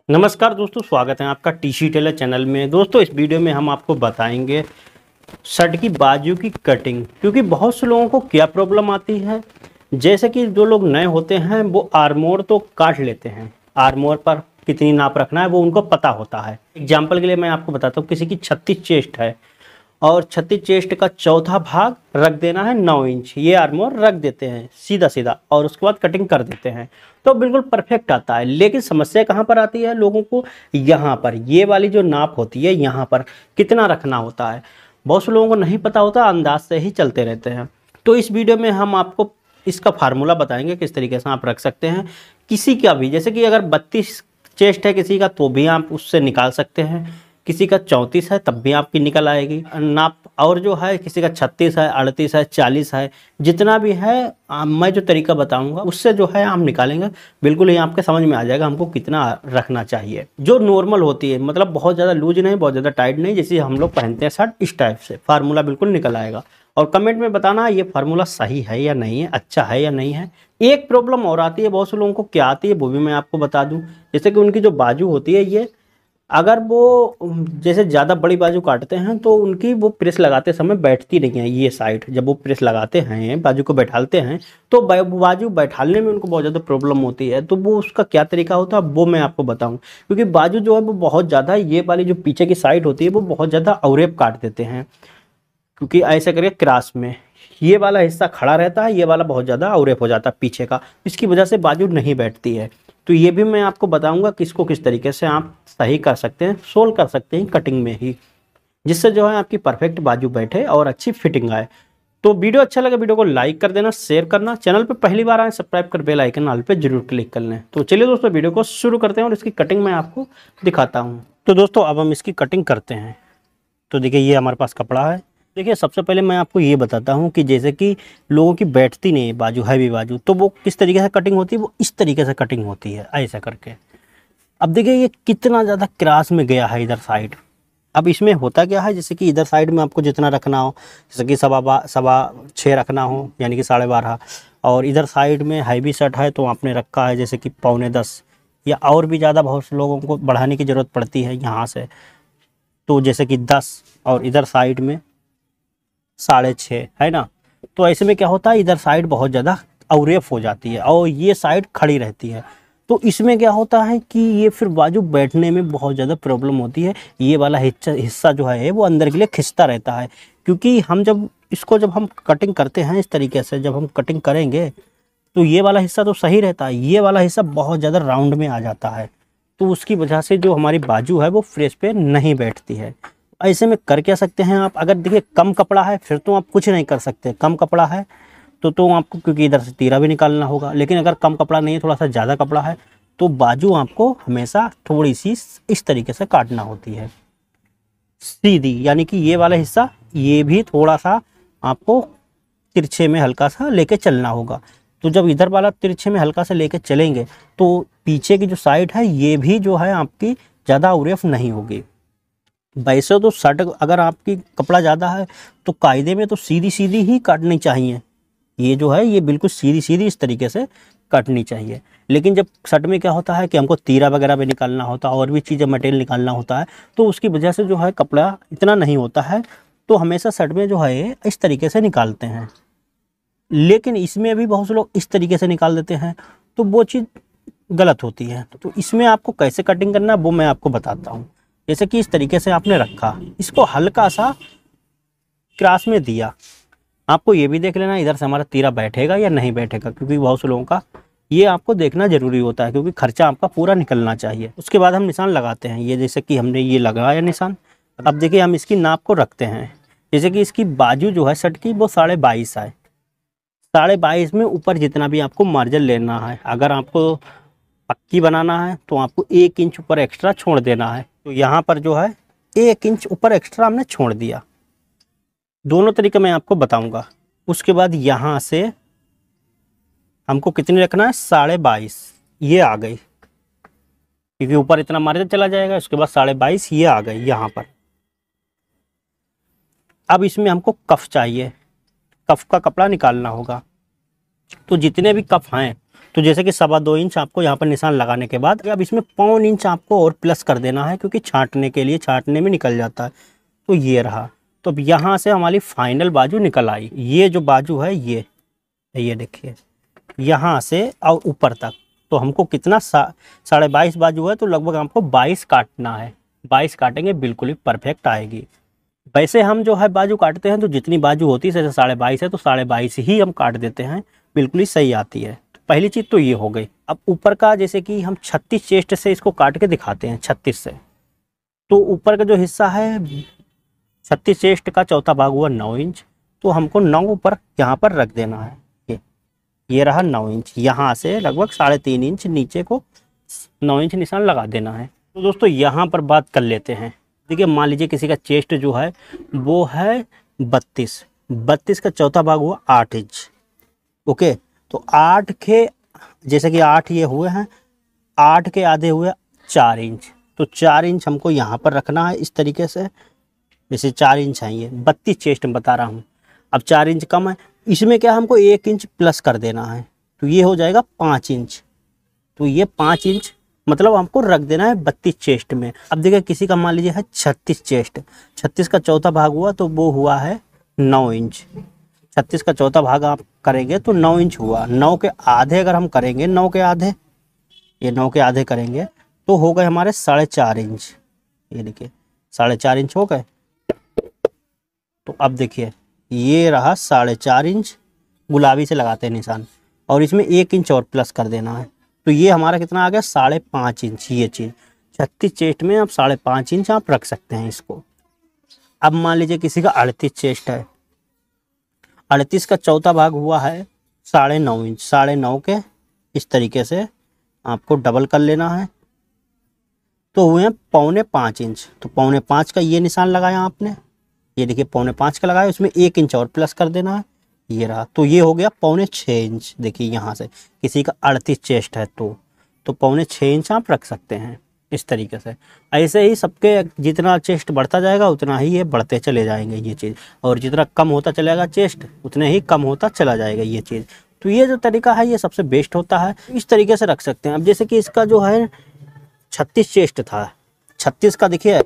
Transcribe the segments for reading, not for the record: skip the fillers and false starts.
नमस्कार दोस्तों, स्वागत है आपका टीसी टेलर चैनल में। दोस्तों, इस वीडियो में हम आपको बताएंगे शर्ट की बाजू की कटिंग, क्योंकि बहुत से लोगों को क्या प्रॉब्लम आती है। जैसे कि जो लोग नए होते हैं वो आर्मोर तो काट लेते हैं, आर्मोर पर कितनी नाप रखना है वो उनको पता होता है। एग्जाम्पल के लिए मैं आपको बताता हूँ, किसी की 36 चेस्ट है और 36 चेस्ट का चौथा भाग रख देना है 9 इंच, ये आर्मोर रख देते हैं सीधा सीधा और उसके बाद कटिंग कर देते हैं तो बिल्कुल परफेक्ट आता है। लेकिन समस्या कहाँ पर आती है लोगों को, यहाँ पर ये वाली जो नाप होती है यहाँ पर कितना रखना होता है, बहुत से लोगों को नहीं पता होता, अंदाज से ही चलते रहते हैं। तो इस वीडियो में हम आपको इसका फार्मूला बताएंगे किस तरीके से आप रख सकते हैं। किसी का भी, जैसे कि अगर 32 चेस्ट है किसी का तो भी आप उससे निकाल सकते हैं, किसी का 34 है तब भी आपकी निकल आएगी नाप, और जो है किसी का 36 है, 38 है, 40 है, जितना भी है मैं जो तरीका बताऊंगा उससे जो है आप निकालेंगे, बिल्कुल ही आपके समझ में आ जाएगा हमको कितना रखना चाहिए। जो नॉर्मल होती है, मतलब बहुत ज़्यादा लूज नहीं, बहुत ज़्यादा टाइट नहीं, जैसे हम लोग पहनते हैं शर्ट, इस टाइप से फार्मूला बिल्कुल निकल आएगा। और कमेंट में बताना ये फार्मूला सही है या नहीं है, अच्छा है या नहीं है। एक प्रॉब्लम और आती है बहुत से लोगों को, क्या आती है वो भी मैं आपको बता दूं। जैसे कि उनकी जो बाजू होती है, ये अगर वो जैसे ज़्यादा बड़ी बाजू काटते हैं तो उनकी वो प्रेस लगाते समय बैठती नहीं है। ये साइड जब वो प्रेस लगाते हैं, बाजू को बैठालते हैं, तो बाजू बैठालने में उनको बहुत ज़्यादा प्रॉब्लम होती है। तो वो उसका क्या तरीका होता है वो मैं आपको बताऊं, क्योंकि बाजू जो है वो बहुत ज़्यादा, ये वाली जो पीछे की साइड होती है वो बहुत ज़्यादा अवरेप काट देते हैं, क्योंकि ऐसे करके क्रास में ये वाला हिस्सा खड़ा रहता है, ये वाला बहुत ज़्यादा अवरेप हो जाता है पीछे का, इसकी वजह से बाजू नहीं बैठती है। तो ये भी मैं आपको बताऊंगा किसको किस तरीके से आप सही कर सकते हैं, सोल्व कर सकते हैं कटिंग में ही, जिससे जो है आपकी परफेक्ट बाजू बैठे और अच्छी फिटिंग आए। तो वीडियो अच्छा लगे वीडियो को लाइक कर देना, शेयर करना, चैनल पे पहली बार आए सब्सक्राइब कर बेल आइकन ऑल पे जरूर क्लिक कर लें। तो चलिए दोस्तों वीडियो को शुरू करते हैं और इसकी कटिंग मैं आपको दिखाता हूँ। तो दोस्तों अब हम इसकी कटिंग करते हैं। तो देखिए ये हमारे पास कपड़ा है। देखिए सबसे पहले मैं आपको ये बताता हूँ कि जैसे कि लोगों की बैठती नहीं है बाजू, हैवी बाजू, तो वो किस तरीके से कटिंग होती है, वो इस तरीके से कटिंग होती है ऐसा करके। अब देखिए ये कितना ज़्यादा क्रॉस में गया है इधर साइड। अब इसमें होता क्या है, जैसे कि इधर साइड में आपको जितना रखना हो, जैसे कि सवा 6 रखना हो यानी कि 12.5, और इधर साइड में हैवी शर्ट है तो आपने रखा है जैसे कि 9.25 या और भी ज़्यादा, बहुत से लोगों को बढ़ाने की ज़रूरत पड़ती है यहाँ से, तो जैसे कि 10, और इधर साइड में 6.5 है ना। तो ऐसे में क्या होता है, इधर साइड बहुत ज़्यादा अवरेप हो जाती है और ये साइड खड़ी रहती है। तो इसमें क्या होता है कि ये फिर बाजू बैठने में बहुत ज़्यादा प्रॉब्लम होती है। ये वाला हिस्सा जो है वो अंदर के लिए खिंचता रहता है, क्योंकि हम जब हम कटिंग करते हैं इस तरीके से, जब हम कटिंग करेंगे तो ये वाला हिस्सा तो सही रहता है, ये वाला हिस्सा बहुत ज़्यादा राउंड में आ जाता है, तो उसकी वजह से जो हमारी बाजू है वो फ्रेश पे नहीं बैठती है। ऐसे में कर क्या सकते हैं आप, अगर देखिए कम कपड़ा है फिर तो आप कुछ नहीं कर सकते, कम कपड़ा है तो आपको, क्योंकि इधर से तीरा भी निकालना होगा। लेकिन अगर कम कपड़ा नहीं है, थोड़ा सा ज़्यादा कपड़ा है, तो बाजू आपको हमेशा थोड़ी सी इस तरीके से काटना होती है सीधी, यानी कि ये वाला हिस्सा ये भी थोड़ा सा आपको तिरछे में हल्का सा लेके चलना होगा। तो जब इधर वाला तिरछे में हल्का सा लेके चलेंगे तो पीछे की जो साइड है ये भी जो है आपकी ज़्यादा अवरेफ नहीं होगी। वैसे तो शर्ट अगर आपकी कपड़ा ज़्यादा है तो कायदे में तो सीधी सीधी ही काटनी चाहिए, ये जो है ये बिल्कुल सीधी सीधी इस तरीके से काटनी चाहिए। लेकिन जब शर्ट में क्या होता है कि हमको तीरा वगैरह भी निकालना होता है और भी चीज़ें मटेरियल निकालना होता है, तो उसकी वजह से जो है कपड़ा इतना नहीं होता है, तो हमेशा शर्ट में जो है इस तरीके से निकालते हैं। लेकिन इसमें भी बहुत से लोग इस तरीके से निकाल देते हैं, तो वो चीज़ गलत होती है। तो इसमें आपको कैसे कटिंग करना है वो मैं आपको बताता हूँ। जैसे कि इस तरीके से आपने रखा, इसको हल्का सा क्रॉस में दिया, आपको ये भी देख लेना इधर से हमारा तीरा बैठेगा या नहीं बैठेगा, क्योंकि बहुत से लोगों का ये आपको देखना जरूरी होता है, क्योंकि खर्चा आपका पूरा निकलना चाहिए। उसके बाद हम निशान लगाते हैं, ये जैसे कि हमने ये लगाया निशान। अब देखिए हम इसकी नाप को रखते हैं, जैसे कि इसकी बाजू जो है शर्ट की वो 22.5 है। 22.5 में ऊपर जितना भी आपको मार्जिन लेना है, अगर आपको पक्की बनाना है तो आपको 1 इंच ऊपर एक्स्ट्रा छोड़ देना है। तो यहाँ पर जो है 1 इंच ऊपर एक्स्ट्रा हमने छोड़ दिया। दोनों तरीके मैं आपको बताऊंगा। उसके बाद यहाँ से हमको कितनी रखना है, 22.5 ये आ गई, क्योंकि ऊपर इतना मार्जिन चला जाएगा। उसके बाद 22.5 ये आ गई यहाँ पर। अब इसमें हमको कफ चाहिए, कफ का कपड़ा निकालना होगा। तो जितने भी कफ हैं तो जैसे कि 2.25 इंच आपको यहाँ पर निशान लगाने के बाद अब इसमें 0.25 इंच आपको और प्लस कर देना है, क्योंकि छांटने के लिए छांटने में निकल जाता है। तो ये रहा। तो अब यहाँ से हमारी फाइनल बाजू निकल आई। ये जो बाजू है ये देखिए यहाँ से और ऊपर तक। तो हमको कितना 22.5 बाजू है, तो लगभग हमको 22 काटना है। 22 काटेंगे बिल्कुल ही परफेक्ट आएगी। वैसे हम जो है बाजू काटते हैं तो जितनी बाजू होती है, जैसे 22.5 है तो 22.5 ही हम काट देते हैं, बिल्कुल ही सही आती है। तो पहली चीज़ तो ये हो गई। अब ऊपर का जैसे कि हम 36 चेस्ट से इसको काट के दिखाते हैं, 36 से। तो ऊपर का जो हिस्सा है 36 चेस्ट का चौथा भाग हुआ 9 इंच। तो हमको 9 ऊपर यहाँ पर रख देना है। ये रहा 9 इंच। यहाँ से लगभग 3.5 इंच नीचे को 9 इंच निशान लगा देना है। तो दोस्तों यहाँ पर बात कर लेते हैं। देखिए मान लीजिए किसी का चेस्ट जो है वो है 32 का चौथा भाग हुआ 8 इंच। ओके, तो 8 के जैसे कि 8 ये हुए हैं, 8 के आधे हुए 4 इंच। तो 4 इंच हमको यहाँ पर रखना है इस तरीके से। जैसे 4 इंच है, ये 32 चेस्ट में बता रहा हूँ। अब 4 इंच कम है, इसमें क्या हमको 1 इंच प्लस कर देना है, तो ये हो जाएगा 5 इंच। तो ये 5 इंच मतलब हमको रख देना है 32 चेस्ट में। अब देखिए किसी का मान लीजिए है 36 चेस्ट, 36 का चौथा भाग हुआ तो वो हुआ है 9 इंच। 36 का चौथा भाग आप करेंगे तो 9 इंच हुआ। 9 के आधे अगर हम करेंगे, 9 के आधे, ये 9 के आधे करेंगे तो हो गए हमारे 4.5 इंच। ये देखिए 4.5 इंच हो गए। तो अब देखिए ये रहा 4.5 इंच, गुलाबी से लगाते हैं निशान, और इसमें 1 इंच और प्लस कर देना है। तो ये हमारा कितना आ गया 5.5 इंच। ये चीज़ 36 चेस्ट में आप 5.5 इंच आप रख सकते हैं इसको। अब मान लीजिए किसी का 38 चेस्ट है, 38 का चौथा भाग हुआ है 9.5 इंच। 9.5 के इस तरीके से आपको डबल कर लेना है, तो हुए हैं 4.25 इंच। तो 4.25 का ये निशान लगाया आपने, ये देखिए 4.25 का लगाया, उसमें 1 इंच और प्लस कर देना है। ये रहा, तो ये हो गया 6.25 इंच। देखिए यहाँ से किसी का 38 चेस्ट है तो 6.25 इंच आप रख सकते हैं इस तरीके से। ऐसे ही सबके जितना चेस्ट बढ़ता जाएगा उतना ही ये बढ़ते चले जाएंगे ये चीज़, और जितना कम होता चलेगा चेस्ट उतने ही कम होता चला जाएगा ये चीज़। तो ये जो तरीका है ये सबसे बेस्ट होता है, इस तरीके से रख सकते हैं। अब जैसे कि इसका जो है 36 चेस्ट था, 36 का देखिए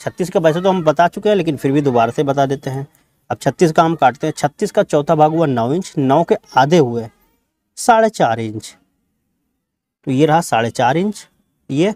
36 का वैसे तो हम बता चुके हैं, लेकिन फिर भी दोबारा से बता देते हैं। अब 36 का हम काटते हैं। 36 का चौथा भाग हुआ 9 इंच, 9 के आधे हुए 4.5 इंच। तो ये रहा 4.5 इंच ये।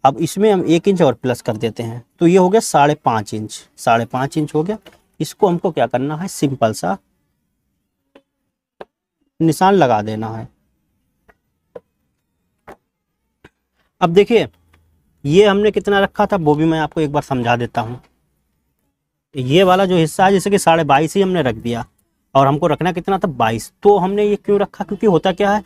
अब इसमें हम 1 इंच और प्लस कर देते हैं, तो ये हो गया 5.5 इंच। 5.5 इंच हो गया। इसको हमको क्या करना है, सिंपल सा निशान लगा देना है। अब देखिए ये हमने कितना रखा था वो भी मैं आपको एक बार समझा देता हूँ। ये वाला जो हिस्सा है जैसे कि 22.5 ही हमने रख दिया, और हमको रखना कितना था 22। तो हमने ये क्यों रखा, क्योंकि होता क्या है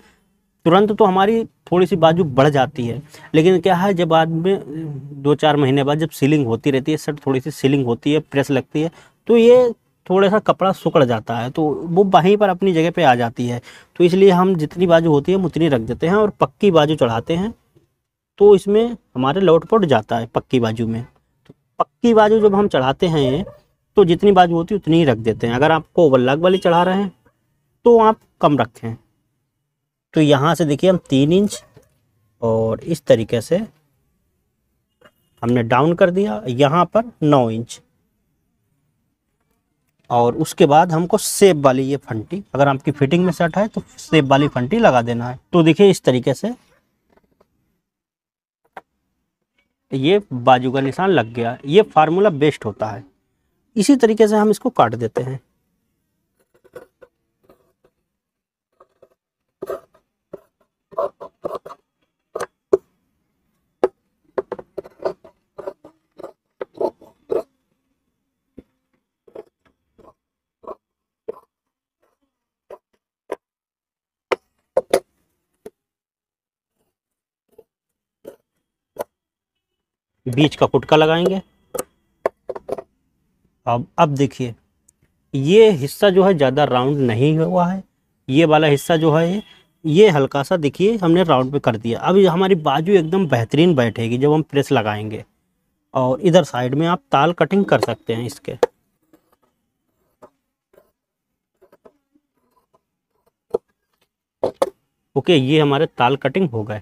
तुरंत तो हमारी थोड़ी सी बाजू बढ़ जाती है, लेकिन क्या है जब बाद में 2-4 महीने बाद जब सीलिंग होती रहती है, शर्ट थोड़ी सी सीलिंग होती है, प्रेस लगती है, तो ये थोड़ा सा कपड़ा सिकुड़ जाता है, तो वो वहीं पर अपनी जगह पे आ जाती है। तो इसलिए हम जितनी बाजू होती है हम उतनी रख देते हैं और पक्की बाजू चढ़ाते हैं, तो इसमें हमारे लोटपोट जाता है पक्की बाजू में। तो पक्की बाजू जब हम चढ़ाते हैं तो जितनी बाजू होती है उतनी ही रख देते हैं। अगर आपको ओवरलॉक वाली चढ़ा रहे हैं तो आप कम रखें। तो यहाँ से देखिए हम 3 इंच और इस तरीके से हमने डाउन कर दिया, यहाँ पर 9 इंच। और उसके बाद हमको सेप वाली ये फंटी, अगर आपकी फिटिंग में सेट है तो सेप वाली फंटी लगा देना है। तो देखिए इस तरीके से ये बाजू का निशान लग गया। ये फार्मूला बेस्ट होता है। इसी तरीके से हम इसको काट देते हैं। बीच का कुटका लगाएंगे। अब देखिए ये हिस्सा जो है ज़्यादा राउंड नहीं हुआ है, ये वाला हिस्सा जो है ये हल्का सा देखिए हमने राउंड पे कर दिया। अब हमारी बाजू एकदम बेहतरीन बैठेगी जब हम प्रेस लगाएंगे। और इधर साइड में आप ताल कटिंग कर सकते हैं इसके। ओके, ये हमारे ताल कटिंग हो गए।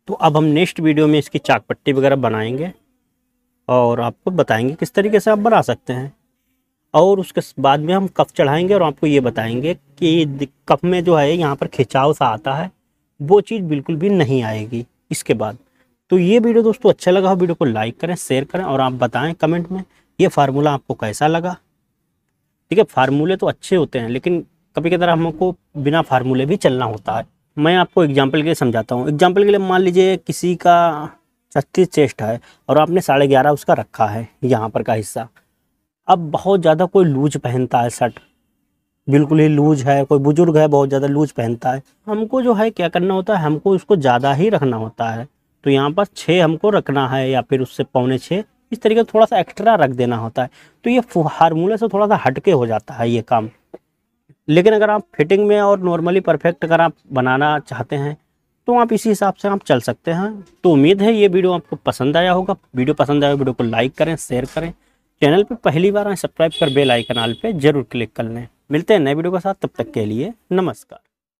तो अब हम नेक्स्ट वीडियो में इसकी चाक पट्टी वगैरह बनाएंगे और आपको बताएंगे किस तरीके से आप बना सकते हैं। और उसके बाद में हम कफ चढ़ाएंगे और आपको ये बताएंगे कि कफ में जो है यहाँ पर खिंचाव सा आता है, वो चीज़ बिल्कुल भी नहीं आएगी इसके बाद। तो ये वीडियो दोस्तों अच्छा लगा हो, वीडियो को लाइक करें, शेयर करें और आप बताएं कमेंट में ये फार्मूला आपको कैसा लगा। ठीक है, फार्मूले तो अच्छे होते हैं लेकिन कभी कभार हमको बिना फार्मूले भी चलना होता है। मैं आपको एग्जाम्पल के लिए समझाता हूँ। एग्जाम्पल के लिए मान लीजिए किसी का 36 चेस्ट है और आपने 11.5 उसका रखा है यहाँ पर का हिस्सा। अब बहुत ज़्यादा कोई लूज पहनता है शर्ट, बिल्कुल ही लूज है, कोई बुजुर्ग है बहुत ज़्यादा लूज पहनता है, हमको जो है क्या करना होता है, हमको उसको ज़्यादा ही रखना होता है। तो यहाँ पर 6 हमको रखना है या फिर उससे 5.25 इस तरीके से थोड़ा सा एक्स्ट्रा रख देना होता है। तो ये फार्मूले से थोड़ा सा हटके हो जाता है ये काम। लेकिन अगर आप फिटिंग में और नॉर्मली परफेक्ट अगर आप बनाना चाहते हैं तो आप इसी हिसाब से आप चल सकते हैं। तो उम्मीद है ये वीडियो आपको पसंद आया होगा। वीडियो पसंद आया वीडियो को लाइक करें, शेयर करें। चैनल पे पहली बार आए सब्सक्राइब कर बेल आइकन ऑल पे जरूर क्लिक कर लें। मिलते हैं नए वीडियो के साथ, तब तक के लिए नमस्कार।